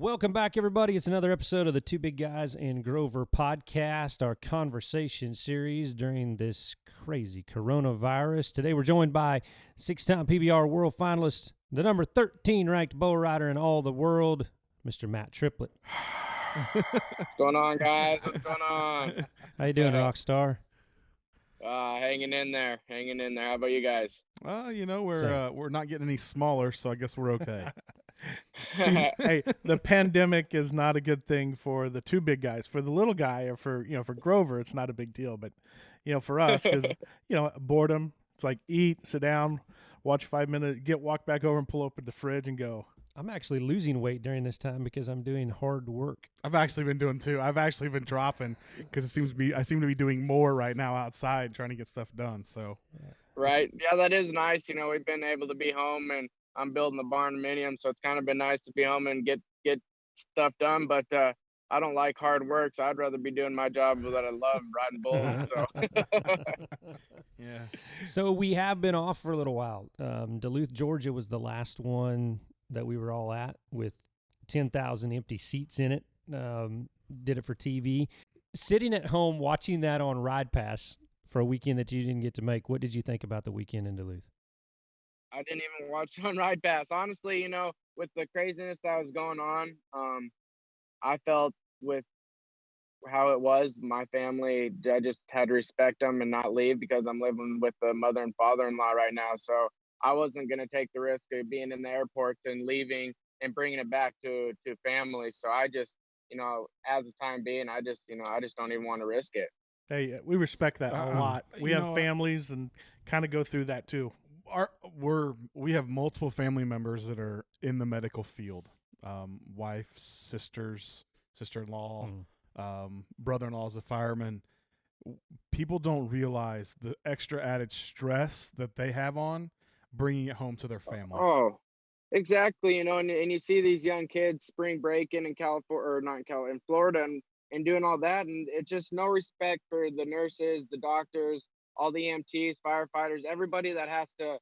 Welcome back, everybody. It's another episode of the Two Big Guys in Grover podcast, our conversation series during this crazy coronavirus. Today, we're joined by six-time PBR world finalist, the number 13 ranked bull rider in all the world, Mr. Matt Triplett. What's going on, guys? What's going on? How you doing, Rockstar? Hanging in there. How about you guys? We're not getting any smaller, so I guess we're okay. See, hey, the pandemic is not a good thing for the two big guys. For the little guy, or for Grover, it's not a big deal. But for us, because boredom, it's like eat, sit down, watch 5 minutes, walk back over and pull open the fridge and go. I'm actually losing weight during this time because I'm doing hard work. I've actually been doing too. I've actually been dropping because I seem to be doing more right now outside trying to get stuff done. So, right, yeah, that is nice. We've been able to be home, and I'm building the barndominium, so it's kind of been nice to be home and get stuff done. But I don't like hard work, so I'd rather be doing my job that I love, riding bulls. So. Yeah. So we have been off for a little while. Duluth, Georgia was the last one that we were all at with 10,000 empty seats in it. Did it for TV. Sitting at home watching that on Ride Pass for a weekend that you didn't get to make, what did you think about the weekend in Duluth? I didn't even watch on Ride Pass. Honestly, with the craziness that was going on, I felt with how it was, my family, I just had to respect them and not leave because I'm living with the mother and father-in-law right now. So I wasn't going to take the risk of being in the airports and leaving and bringing it back to family. So I just, as the time being, I just don't even want to risk it. Hey, we respect that a lot. We have families and kind of go through that too. We have multiple family members that are in the medical field, wife, sisters, sister-in-law, brother-in-law is a fireman. People don't realize the extra added stress that they have on bringing it home to their family. Oh, exactly. And you see these young kids spring breaking in in Florida and doing all that. And it's just no respect for the nurses, the doctors, all the EMTs, firefighters, everybody that has to,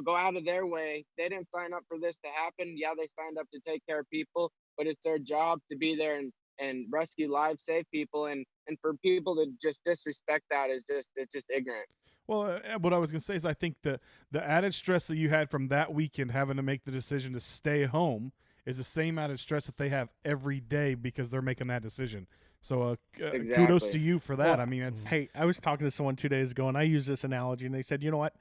go out of their way. They didn't sign up for this to happen. Yeah, they signed up to take care of people, but it's their job to be there and rescue lives, save people. And for people to just disrespect that it's just ignorant. Well, what I was going to say is I think the added stress that you had from that weekend having to make the decision to stay home is the same added stress that they have every day because they're making that decision. So Exactly. Kudos to you for that. Well, I mean, it's hey, I was talking to someone 2 days ago, and I used this analogy, and they said, you know what?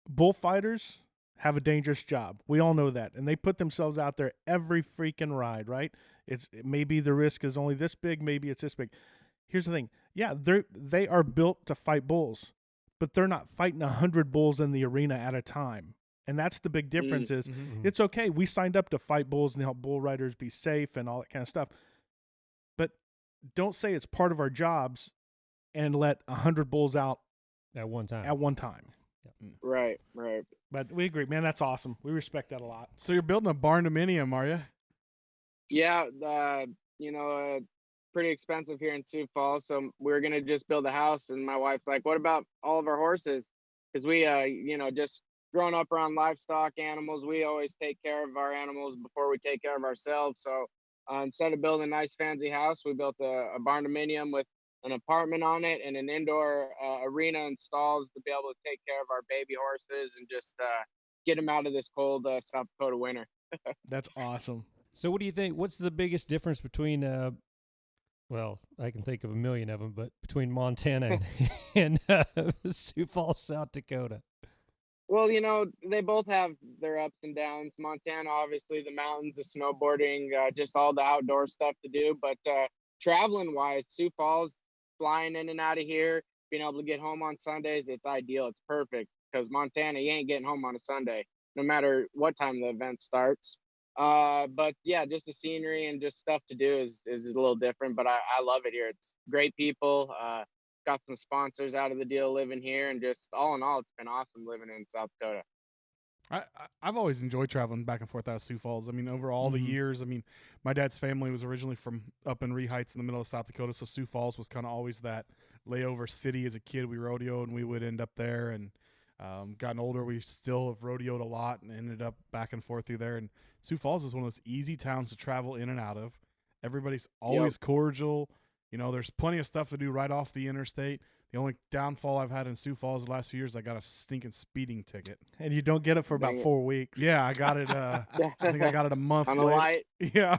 Bullfighters have a dangerous job. We all know that. And they put themselves out there every freaking ride, right? Maybe the risk is only this big, maybe it's this big. Here's the thing. Yeah, they are built to fight bulls, but they're not fighting 100 bulls in the arena at a time. And that's the big difference is it's okay. We signed up to fight bulls and help bull riders be safe and all that kind of stuff. But don't say it's part of our jobs and let 100 bulls out At one time. Yep. Right. But we agree, man. That's awesome. We respect that a lot. so you're building a barndominium, are you? Yeah, pretty expensive here in Sioux Falls, so we're gonna just build a house. And my wife's like, "What about all of our horses?" Because we, just growing up around livestock animals, we always take care of our animals before we take care of ourselves. So instead of building a nice fancy house, we built a barndominium with an apartment on it and an indoor arena and stalls to be able to take care of our baby horses and just get them out of this cold South Dakota winter. That's awesome. So what do you think? What's the biggest difference between, well, I can think of a million of them, but between Montana and Sioux Falls, South Dakota? Well, they both have their ups and downs. Montana, obviously, the mountains, the snowboarding, just all the outdoor stuff to do. But traveling-wise, Sioux Falls, flying in and out of here, being able to get home on Sundays, it's ideal. It's perfect because Montana, you ain't getting home on a Sunday, no matter what time the event starts. But yeah, just the scenery and just stuff to do is a little different, but I love it here. It's great people, got some sponsors out of the deal living here, and just all in all, it's been awesome living in South Dakota. I've always enjoyed traveling back and forth out of Sioux Falls. I mean, over all the years, I mean, my dad's family was originally from up in Ree Heights in the middle of South Dakota, so Sioux Falls was kind of always that layover city as a kid. We rodeoed and we would end up there, and Gotten older, we still have rodeoed a lot and ended up back and forth through there. And Sioux Falls is one of those easy towns to travel in and out of. Everybody's always cordial. You know, there's plenty of stuff to do right off the interstate. The only downfall I've had in Sioux Falls the last few years, I got a stinking speeding ticket. And you don't get it for about 4 weeks. Yeah, I got it. I think I got it a month on the later. light. Yeah.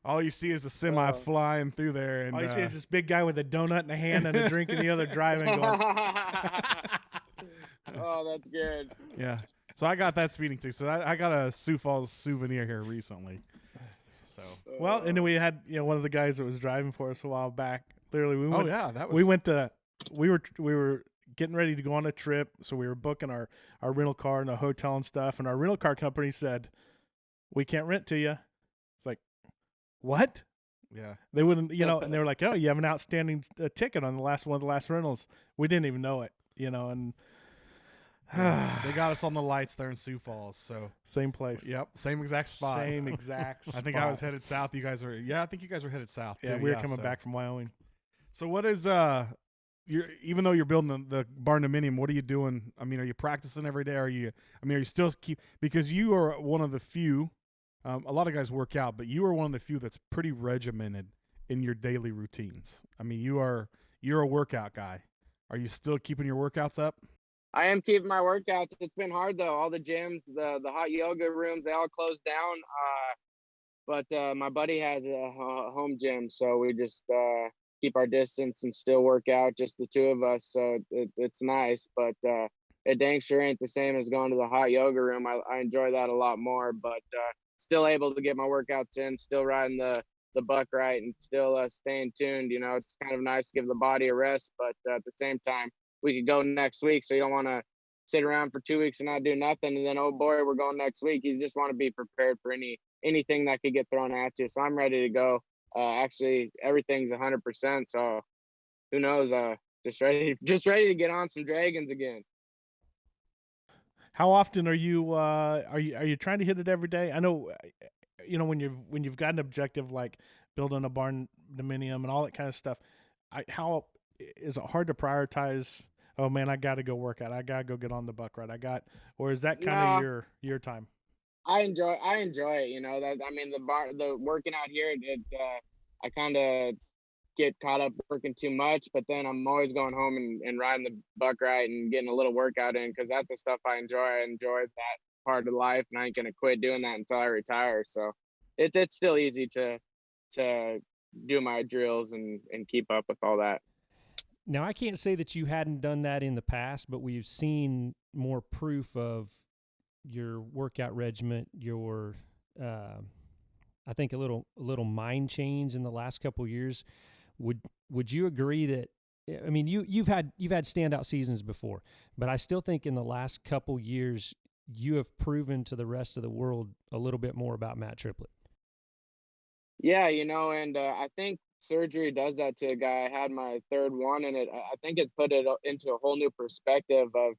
All you see is a semi flying through there, and all you see is this big guy with a donut in a hand and a drink in the other, driving. Going, oh, that's good. Yeah. So I got that speeding ticket. So I got a Sioux Falls souvenir here recently. So well, and then we had one of the guys that was driving for us a while back. Literally, we went. Oh yeah, that was. We were getting ready to go on a trip, so we were booking our rental car and a hotel and stuff. And our rental car company said, "We can't rent to you." It's like, what? Yeah. They wouldn't, and they were like, "Oh, you have an outstanding ticket on one of the last rentals." We didn't even know it, and they got us on the lights there in Sioux Falls. So same place. Yep, same exact spot. Same exact spot. I think I was headed south. You guys were. Yeah, I think you guys were headed south. Yeah, too. we were coming back from Wyoming. So what is even though you're building the barn dominium, what are you doing? I mean, are you practicing every day? Are you still because you are one of the few. A lot of guys work out, but you are one of the few that's pretty regimented in your daily routines. I mean, you're a workout guy. Are you still keeping your workouts up? I am keeping my workouts. It's been hard though. All the gyms, the hot yoga rooms, they all closed down. But my buddy has a home gym, so we just keep our distance and still work out, just the two of us. So it's nice, but it dang sure ain't the same as going to the hot yoga room. I enjoy that a lot more, but still able to get my workouts in, still riding the buck right, and still staying tuned. It's kind of nice to give the body a rest, but at the same time, we could go next week. So you don't want to sit around for 2 weeks and not do nothing, and then, oh boy, we're going next week. You just want to be prepared for anything that could get thrown at you. So I'm ready to go. Actually, everything's 100%. So who knows? Just ready to get on some dragons again. How often are you trying to hit it every day? I know, when you've got an objective like building a barn dominium and all that kind of stuff. How is it hard to prioritize? Oh man, I got to go work out. I got to go get on the buck ride. Or is that kind of your time? I enjoy it. The working out here, I kind of get caught up working too much, but then I'm always going home and riding the buck ride and getting a little workout in, because that's the stuff I enjoy. I enjoy that part of life, and I ain't gonna quit doing that until I retire. So it's still easy to do my drills and keep up with all that. Now, I can't say that you hadn't done that in the past, but we've seen more proof of your workout regimen, your I think a little mind change in the last couple of years. Would you agree that? I mean, you've had standout seasons before, but I still think in the last couple years you have proven to the rest of the world a little bit more about Matt Triplett. Yeah, and I think surgery does that to a guy. I had my third one, and I think it put it into a whole new perspective of,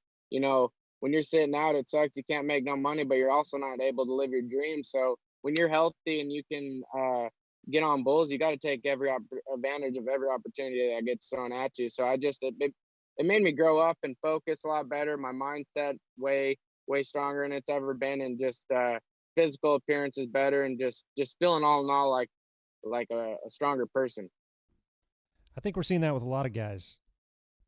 when you're sitting out, it sucks. You can't make no money, but you're also not able to live your dream. So when you're healthy and you can get on bulls, you got to take every advantage of every opportunity that gets thrown at you. So it made me grow up and focus a lot better. My mindset way stronger than it's ever been, and just physical appearance is better, and just feeling all in all like a stronger person. I think we're seeing that with a lot of guys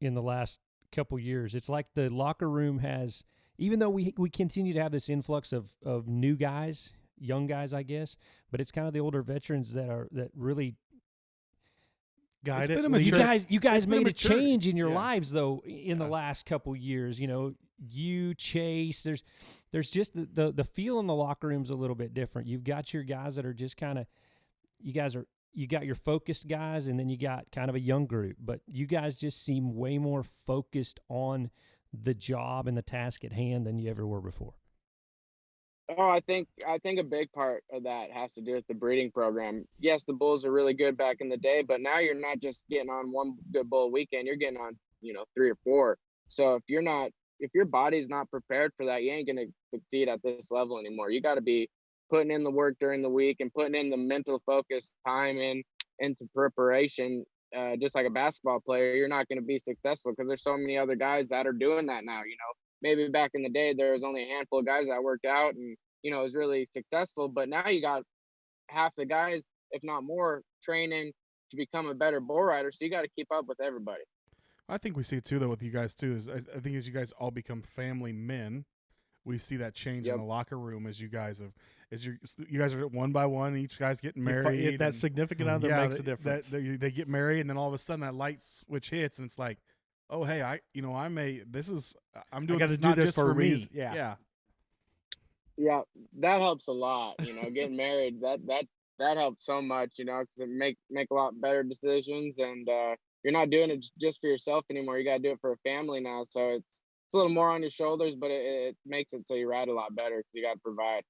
in the last couple years. It's like the locker room has, even though we continue to have this influx of new guys, young guys, I guess, but it's kind of the older veterans that really guide it. You guys made a change in your lives though in the last couple years. You Chase, there's just the feel in the locker room's a little bit different. You've got your guys that are just kind of, you got your focused guys, and then you got kind of a young group, but you guys just seem way more focused on the job and the task at hand than you ever were before. Oh, I think a big part of that has to do with the breeding program. Yes, the bulls are really good back in the day, but now you're not just getting on one good bull weekend, you're getting on, 3 or 4. So if your body's not prepared for that, you ain't going to succeed at this level anymore. You got to be putting in the work during the week and putting in the mental focus time into preparation just like a basketball player, you're not going to be successful because there's so many other guys that are doing that now. Maybe back in the day there was only a handful of guys that worked out and was really successful, but now you got half the guys, if not more, training to become a better bull rider. So you got to keep up with everybody. I think we see it too, though, with you guys too. Is I think as you guys all become family men, we see that change in the locker room as you guys are one by one, each guy's getting married. That significant other makes a difference. They get married, and then all of a sudden that light switch hits, and it's like, oh hey, I'm doing this not just for me. Yeah, that helps a lot. Getting married that helps so much. Because it make a lot better decisions, and you're not doing it just for yourself anymore. You got to do it for a family now, so it's a little more on your shoulders, but it makes it so you ride a lot better because you got to provide.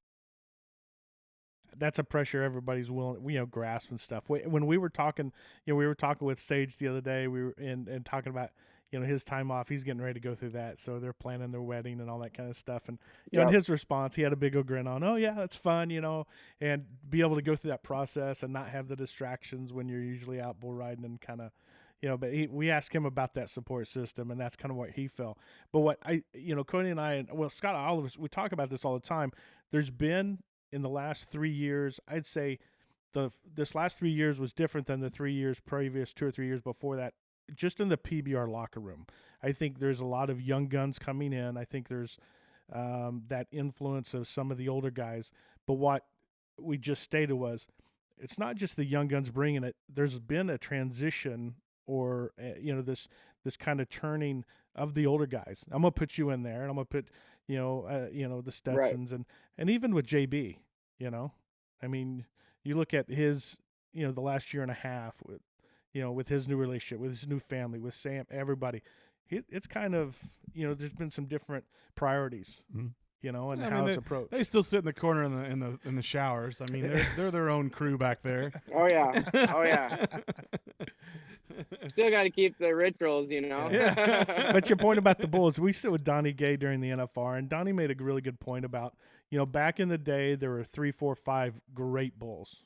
That's a pressure everybody's willing, grasp and stuff. When we were talking, we were talking with Sage the other day. We were and talking about, his time off. He's getting ready to go through that, so they're planning their wedding and all that kind of stuff. And in his response, he had a big old grin on. Oh yeah, that's fun, and be able to go through that process and not have the distractions when you're usually out bull riding and kind of. But we asked him about that support system, and that's kind of what he felt. But what Cody and I, Scott, all of us, we talk about this all the time. There's been in the last 3 years, I'd say this last 3 years was different than the 3 years previous, 2 or 3 years before that, just in the PBR locker room. I think there's a lot of young guns coming in. I think there's that influence of some of the older guys. But what we just stated was, it's not just the young guns bringing it. There's been a transition or this kind of turning of the older guys. I'm gonna put you in there, and I'm gonna put the Stetsons, right. and even with JB, I mean, you look at his the last year and a half with with his new relationship, with his new family, with Sam, everybody. It's kind of there's been some different priorities. Mm-hmm. And how it's approached. They still sit in the corner in the showers. I mean, they're their own crew back there. Oh yeah. Still got to keep the rituals, Yeah. But your point about the bulls, we sit with Donnie Gay during the NFR, and Donnie made a really good point about, back in the day there were 3, 4, 5 great bulls,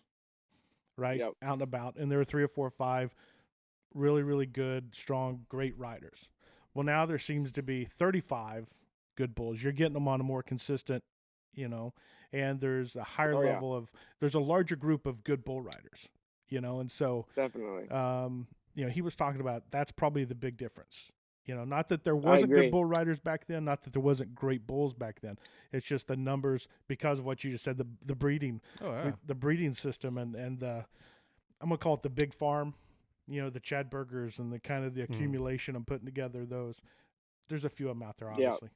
right, out and about, and there were 3 or 4 or 5 really, really good, strong, great riders. Well, now there seems to be 35 good bulls. You're getting them on a more consistent, and there's a higher level of, there's a larger group of good bull riders, and so definitely, he was talking about that's probably the big difference. Not that there wasn't good bull riders back then, not that there wasn't great bulls back then. It's just the numbers because of what you just said, the breeding, the breeding system, and the, I'm gonna call it the big farm, the Chad Burgers and the kind of the accumulation of putting together those. There's a few of them out there, obviously.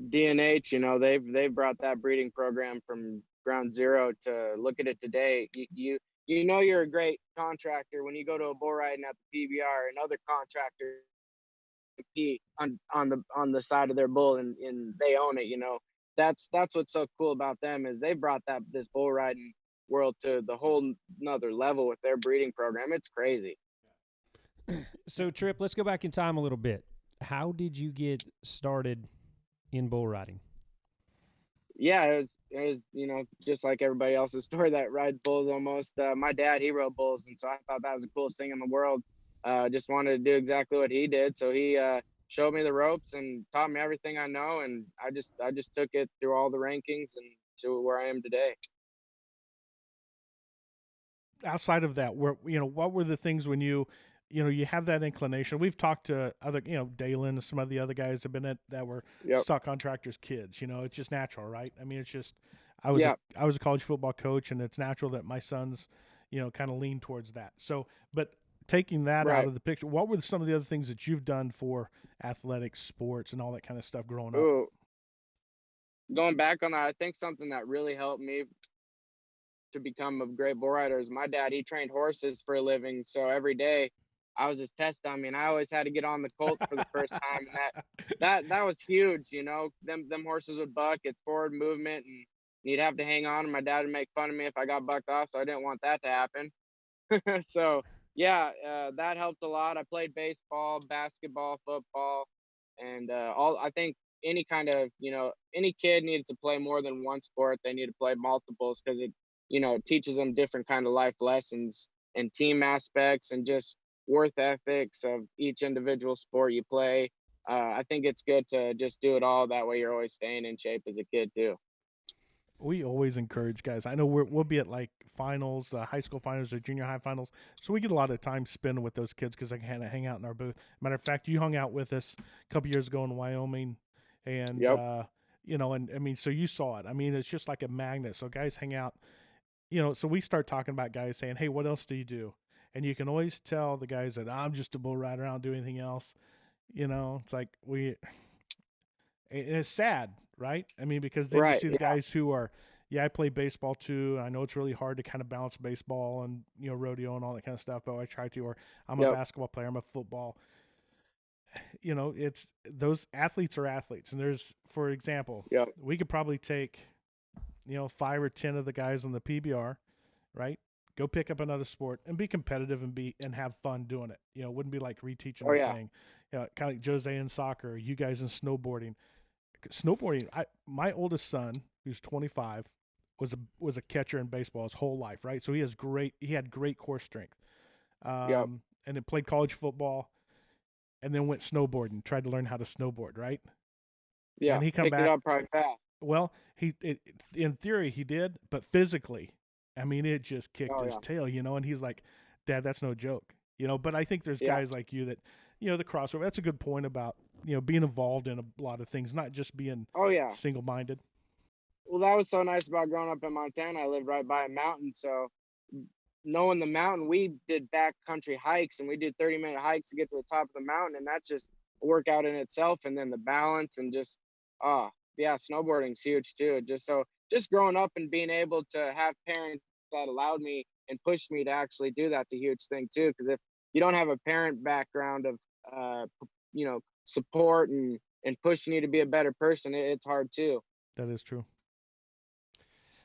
D&H, they've brought that breeding program from ground zero to look at it today. You're a great contractor when you go to a bull riding at the PBR and other contractors compete on the side of their bull and they own it. That's what's so cool about them is they brought this bull riding world to the whole another level with their breeding program. It's crazy. So Trip, let's go back in time a little bit. How did you get started in bull riding? Yeah, it was just like everybody else's story that rides bulls almost. My dad, he rode bulls, and so I thought that was the coolest thing in the world. Just wanted to do exactly what he did, so he showed me the ropes and taught me everything I know, and I just took it through all the rankings and to where I am today. Outside of that, what were the things when you have that inclination? We've talked to other, Dalen and some of the other guys have been that were stock contractors' kids. It's just natural, right? I mean, it's just I was a college football coach, and it's natural that my sons, kind of lean towards that. So, but taking that out of the picture, what were some of the other things that you've done for athletics, sports, and all that kind of stuff growing up? Going back on that, I think something that really helped me to become a great bull rider is my dad. He trained horses for a living, so every day I was his test dummy, and I always had to get on the colts for the first time, and that was huge. Them horses would buck. It's forward movement, and you'd have to hang on, and my dad would make fun of me if I got bucked off, so I didn't want that to happen. So that helped a lot. I played baseball, basketball, football, and I think any kind of any kid needs to play more than one sport. They need to play multiples because it teaches them different kind of life lessons and team aspects and just worth ethics of each individual sport you play. I think it's good to just do it all. That way you're always staying in shape as a kid too. We always encourage guys. I know we'll be at like finals, high school finals or junior high finals, so we get a lot of time spending with those kids because I can hang out in our booth. Matter of fact, you hung out with us a couple years ago in Wyoming, and Yep. you know, and I mean, so you saw it. I mean, it's just like a magnet. So guys hang out, you know. So we start talking about guys saying, "Hey, what else do you do?" And you can always tell the guys that I'm just a bull rider. I don't do anything else. You know, it's like and it's sad, right? I mean, because then you Right. see the Yeah. guys who are, yeah, I play baseball too. I know it's really hard to kind of balance baseball and, you know, rodeo and all that kind of stuff, but I try to. Or I'm a Yep. basketball player, I'm a football. You know, it's those athletes are athletes. And there's, for example, Yep. we could probably take, you know, 5 or 10 of the guys on the PBR, right? Go pick up another sport and be competitive and have fun doing it. You know, it wouldn't be like reteaching Oh the yeah. thing. You know, kind of like Jose in soccer, you guys in snowboarding. My oldest son, who's 25, was a catcher in baseball his whole life, right? So he had great core strength. Yep. And then played college football, and then went snowboarding, tried to learn how to snowboard, right? Yeah. And he come Picked it back. up probably fast. Well, in theory he did, but physically, I mean, it just kicked Oh his yeah. tail, you know. And he's like, "Dad, that's no joke," you know. But I think there's Yeah. guys like you that, you know, the crossover. That's a good point about, you know, being involved in a lot of things, not just being Oh yeah. single-minded. Well, that was so nice about growing up in Montana. I lived right by a mountain, so knowing the mountain, we did backcountry hikes, and we did 30-minute hikes to get to the top of the mountain, and that's just a workout in itself. And then the balance and just, yeah, snowboarding's huge too. Just growing up and being able to have parents that allowed me and pushed me to actually do that's a huge thing too. Because if you don't have a parent background of, support and pushing you to be a better person, it's hard too. That is true.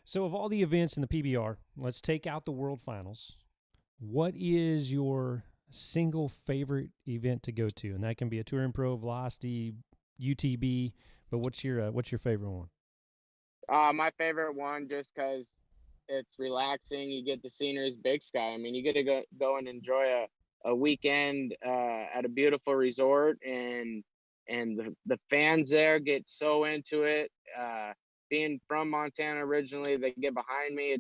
So, of all the events in the PBR, let's take out the World Finals. What is your single favorite event to go to? And that can be a Touring Pro, Velocity, UTB. But what's your favorite one? My favorite one, just because it's relaxing. You get the scenery, is Big Sky. I mean, you get to go and enjoy a weekend at a beautiful resort, and the fans there get so into it. Being from Montana originally, they get behind me.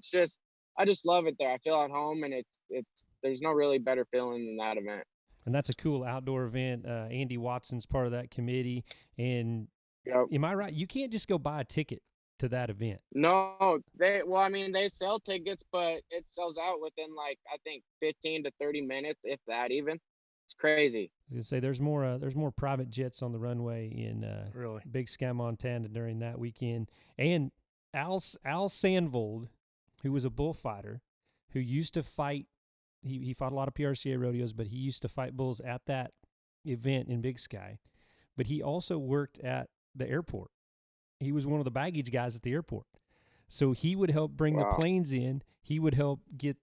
I just love it there. I feel at home, and it's there's no really better feeling than that event. And that's a cool outdoor event. Andy Watson's part of that committee. And Yep. am I right? You can't just go buy a ticket to that event. No, they sell tickets, but it sells out within like I think 15 to 30 minutes, if that even. It's crazy. I was gonna say there's more private jets on the runway in Really. Big Sky, Montana during that weekend. And Al Sandvold, who was a bullfighter, who used to fight. He fought a lot of PRCA rodeos, but he used to fight bulls at that event in Big Sky. But he also worked at the airport. He was one of the baggage guys at the airport. So he would help bring the Wow. planes in. He would help get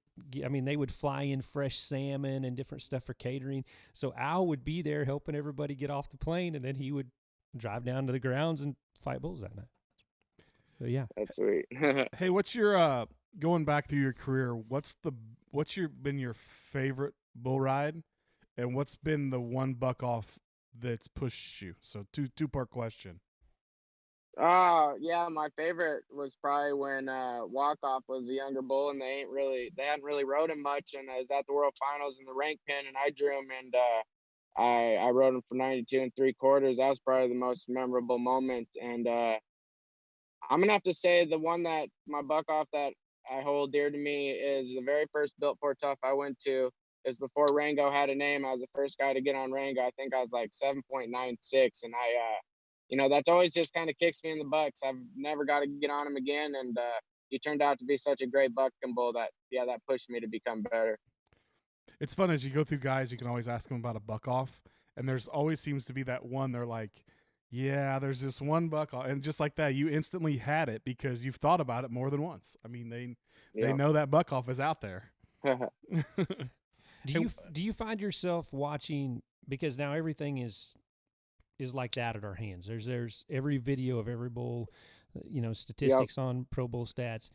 I mean, they would fly in fresh salmon and different stuff for catering. So Al would be there helping everybody get off the plane, and then he would drive down to the grounds and fight bulls that night. So yeah, That's sweet. Hey, what's your going back through your career? What's been your favorite bull ride, and what's been the one buck off that's pushed you? So two-part question. Yeah, my favorite was probably when Walk Off was a younger bull, and they hadn't really rode him much, and I was at the World Finals in the rank pin, and I drew him, and I rode him for 92 3/4. That was probably the most memorable moment, and I'm gonna have to say the one that my buck off that I hold dear to me is the very first Built for Tough I went to. Is before Rango had a name. I was the first guy to get on Rango. I think I was like 7.96, and that's always just kind of kicks me in the butt. I've never got to get on him again, and he turned out to be such a great bucking bull that pushed me to become better. It's fun as you go through guys. You can always ask them about a buck off, and there's always seems to be that one. They're like, yeah, there's this one buck off, and just like that, you instantly had it because you've thought about it more than once. I mean, they know that buck off is out there. Do you find yourself watching, because now everything is like that at our hands? There's every video of every bull, statistics on Pro Bull Stats.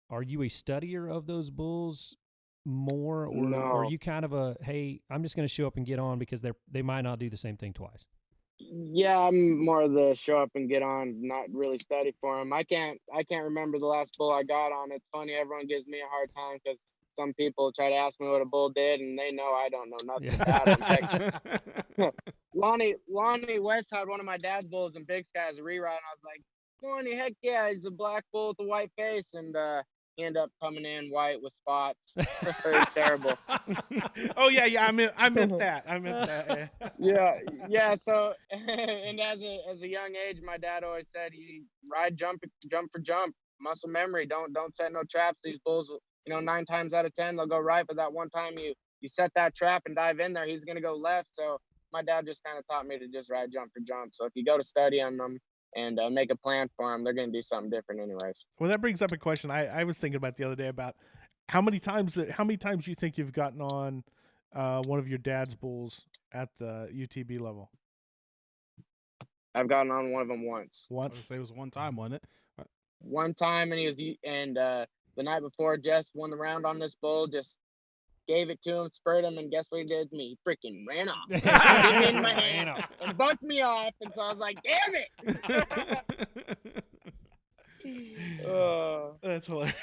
Are you a studier of those bulls more, or No. are you kind of a, hey, I'm just going to show up and get on because they might not do the same thing twice? Yeah, I'm more of the show up and get on, not really study for them. I can't remember the last bull I got on. It's funny, everyone gives me a hard time because some people try to ask me what a bull did, and they know I don't know nothing about it. Lonnie West had one of my dad's bulls in Big Sky as a reride, and I was like, Lonnie, heck yeah, he's a black bull with a white face, and he ended up coming in white with spots. It was terrible. Oh yeah, I meant that. Yeah. So, and as a young age, my dad always said, "You ride jump for jump, muscle memory. Don't set no traps. These bulls, 9 times out of 10 they'll go right, but that one time you set that trap and dive in there, he's gonna go left." So my dad just kind of taught me to just ride jump for jump. So if you go to study on them and make a plan for them, they're gonna do something different anyways. Well, that brings up a question I was thinking about the other day about how many times you think you've gotten on one of your dad's bulls at the UTB level? I've gotten on one of them once. I would say it was one time, wasn't it? One time, and the night before, Jess won the round on this bull. Just gave it to him, spurred him, and guess what he did to me? He freaking ran off. Hit me in my hand and bumped me off, and so I was like, damn it. That's hilarious.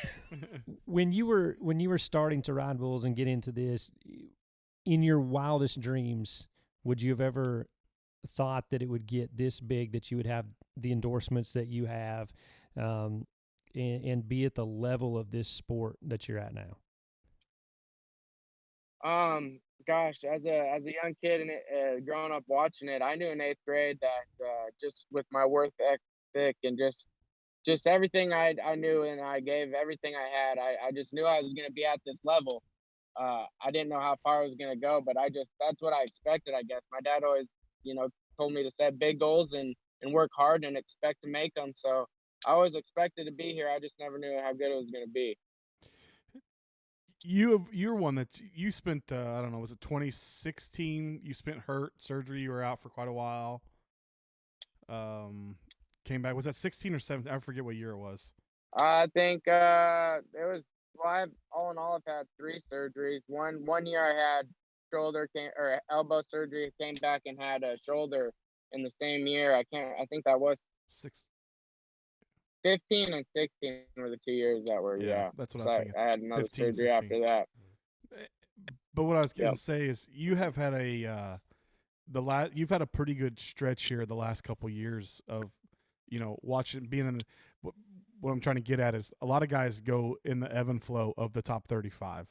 When you were starting to ride bulls and get into this, in your wildest dreams, would you have ever thought that it would get this big, that you would have the endorsements that you have, and be at the level of this sport that you're at now? Gosh, as a young kid and growing up watching it, I knew in 8th grade that just with my work ethic and just everything I knew, and I gave everything I had, I just knew I was going to be at this level. I didn't know how far I was going to go, but that's what I expected, I guess. My dad always, told me to set big goals and work hard and expect to make them. So I always expected to be here. I just never knew how good it was going to be. You're one that you spent, I don't know, was it 2016? You spent hurt, surgery. You were out for quite a while. Came back. Was that 16 or 17? I forget what year it was. I think it was. Well, all in all, I've had 3 surgeries. One year I had elbow surgery. Came back and had a shoulder in the same year. I think that was 15 and 16 were the 2 years that were. Yeah, that's what I was thinking. I had another 15, surgery 16. after that. But what I was going to say is, you have had you've had a pretty good stretch here the last couple years of, watching, being in. What I'm trying to get at is, a lot of guys go in the ebb and flow of the top 35.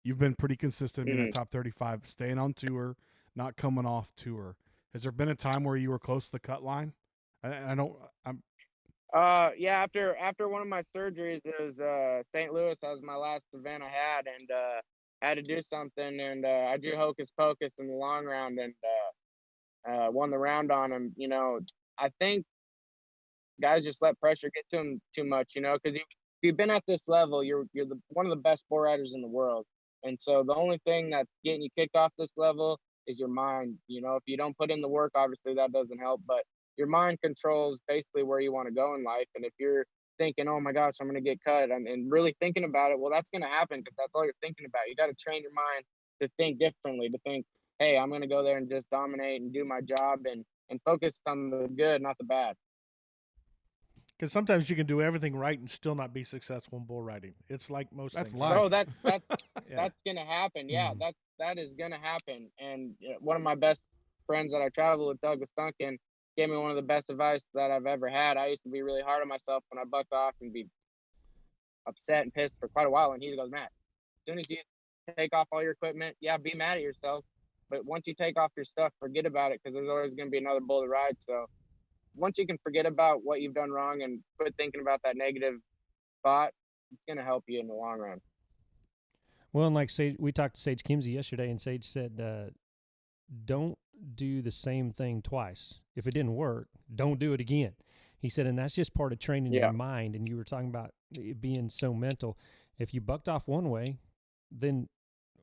You've been pretty consistent in the top 35, staying on tour, not coming off tour. Has there been a time where you were close to the cut line? Yeah, after one of my surgeries, it was St. Louis. That was my last event I had, and had to do something, and I drew hocus pocus in the long round and won the round on him. I think guys just let pressure get to them too much, because if you've been at this level, you're one of the best bull riders in the world. And so the only thing that's getting you kicked off this level is your mind. If you don't put in the work, obviously that doesn't help, but your mind controls basically where you want to go in life. And if you're thinking, oh my gosh, I'm going to get cut, and really thinking about it, well, that's going to happen because that's all you're thinking about. You got to train your mind to think differently, to think, hey, I'm going to go there and just dominate and do my job and focus on the good, not the bad. Because sometimes you can do everything right and still not be successful in bull riding. It's like most That's things. life. No, that's Yeah. that's gonna happen. Yeah, that is gonna happen. And one of my best friends that I travel with, Douglas Duncan, gave me one of the best advice that I've ever had. I used to be really hard on myself when I bucked off and be upset and pissed for quite a while. And he goes, Matt, as soon as you take off all your equipment, yeah, be mad at yourself. But once you take off your stuff, forget about it, because there's always going to be another bull to ride. So once you can forget about what you've done wrong and quit thinking about that negative thought, it's going to help you in the long run. Well, and like Sage, we talked to Sage Kimsey yesterday, and Sage said, don't do the same thing twice. If it didn't work, don't do it again. He said, and that's just part of training your mind. And you were talking about it being so mental. If you bucked off one way, then,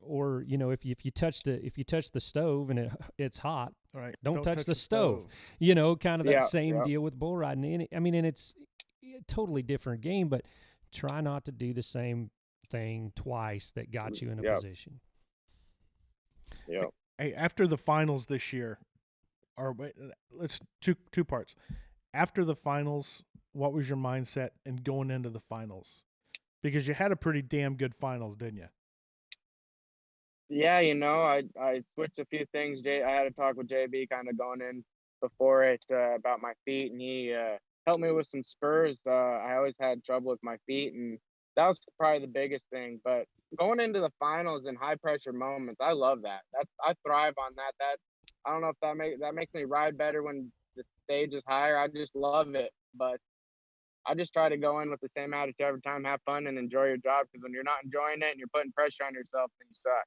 or if you touch the stove and it's hot, right, don't touch the stove. Kind of that same deal with bull riding. And it's a totally different game, but try not to do the same thing twice that got you in a Yep. position. Yeah. Hey, after the finals this year, or let's two parts. After the finals, what was your mindset in going into the finals? Because you had a pretty damn good finals, didn't you? Yeah, I switched a few things. I had a talk with JB kind of going in before it about my feet, and he helped me with some spurs. I always had trouble with my feet, and that was probably the biggest thing. But going into the finals and high pressure moments, I love that. I thrive on that. I don't know if that makes me ride better when the stage is higher. I just love it. But I just try to go in with the same attitude every time, have fun and enjoy your job. Because when you're not enjoying it and you're putting pressure on yourself, then you suck.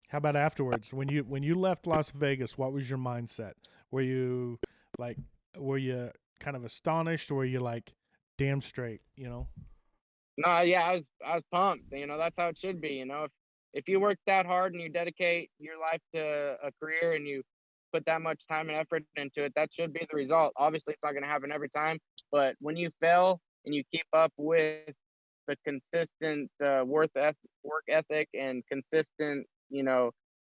How about afterwards? When you left Las Vegas, what was your mindset? Were you kind of astonished, or were you like, damn straight, No, yeah, I was pumped. That's how it should be. If you work that hard and you dedicate your life to a career and you put that much time and effort into it, that should be the result. Obviously, it's not going to happen every time, but when you fail and you keep up with the consistent work ethic and consistent,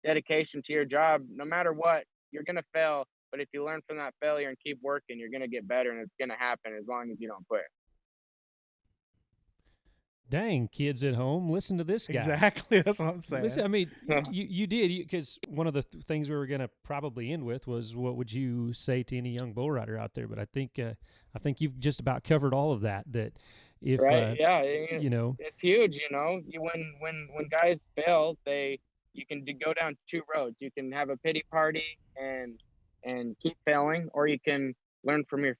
dedication to your job, no matter what, you're going to fail. But if you learn from that failure and keep working, you're going to get better, and it's going to happen as long as you don't quit. Dang, kids at home, listen to this guy. Exactly, that's what I'm saying. Listen, I mean, you did, because one of the things we were going to probably end with was, what would you say to any young bull rider out there? But I think you've just about covered all of that. That if yeah, it's huge. When guys fail, you can go down two roads. You can have a pity party and keep failing, or you can learn from your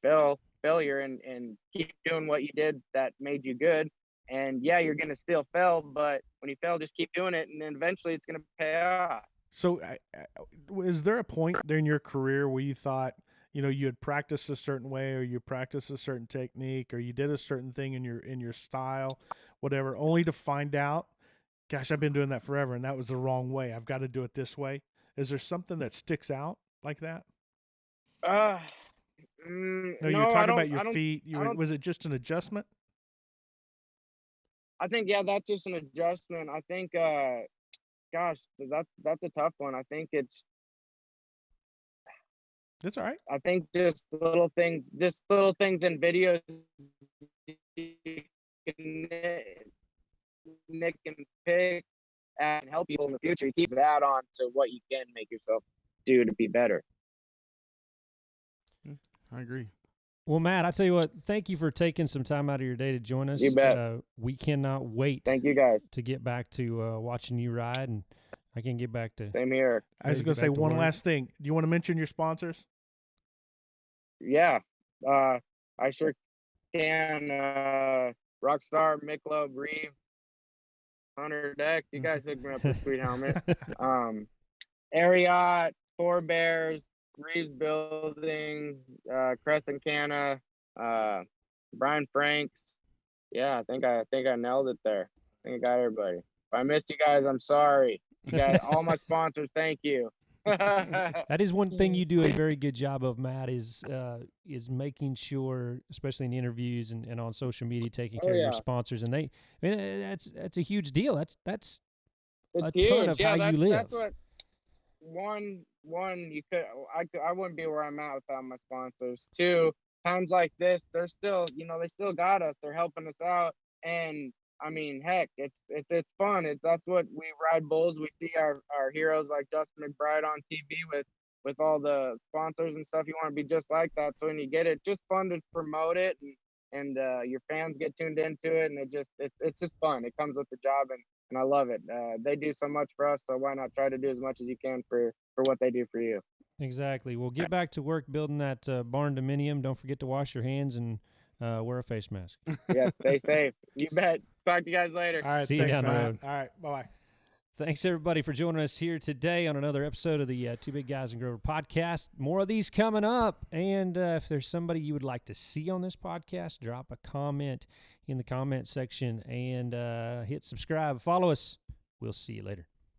failure and keep doing what you did that made you good. And yeah, you're going to still fail, but when you fail, just keep doing it, and then eventually it's going to pay off. So is there a point during your career where you thought, you had practiced a certain way, or you practiced a certain technique, or you did a certain thing in your style, whatever, only to find out, gosh, I've been doing that forever, and that was the wrong way. I've got to do it this way. Is there something that sticks out like that? No, you were talking about your feet. Was it just an adjustment? I think, yeah, that's just an adjustment. I think, gosh, that's a tough one. I think That's all right. I think just little things in videos you can nick and pick and help people in the future. You keep that on to what you can make yourself do to be better. I agree. Well, Matt, I tell you what, thank you for taking some time out of your day to join us. You bet. We cannot wait. Thank you, guys. To get back to watching you ride, and I can get back to. Same here. I was going to say one last thing. Do you want to mention your sponsors? Yeah, I sure can. Rockstar, Michelob, Reeve, Hunter Deck. You guys hooked me up with a sweet helmet. Ariat, Four Bears, Reeves Building, Crescent Canna, Brian Franks. Yeah, I think I nailed it there. I think I got everybody. If I missed you guys, I'm sorry. You guys, all my sponsors, thank you. That is one thing you do a very good job of, Matt, is making sure, especially in interviews and on social media, taking care of your sponsors. And that's a huge deal. That's a ton of how you live. That's what one you could I wouldn't be where I'm at without my sponsors. Two, times like this, they're still, they still got us. They're helping us out, and I mean, heck, it's fun. That's what we ride bulls. We see our heroes like Justin McBride on TV with all the sponsors and stuff. You want to be just like that. So when you get it, just fun to promote it, and your fans get tuned into it, and it's just fun. It comes with the job, and I love it. They do so much for us, so why not try to do as much as you can for what they do for you? Exactly. Well, get back to work building that barn dominium. Don't forget to wash your hands and wear a face mask. Yeah, stay safe. You bet. Talk to you guys later. All right, see you thanks, down the Matt. road. All right, bye-bye. Thanks, everybody, for joining us here today on another episode of the Two Big Guys and Grover podcast. More of these coming up. And if there's somebody you would like to see on this podcast, drop a comment in the comment section and hit subscribe. Follow us. We'll see you later.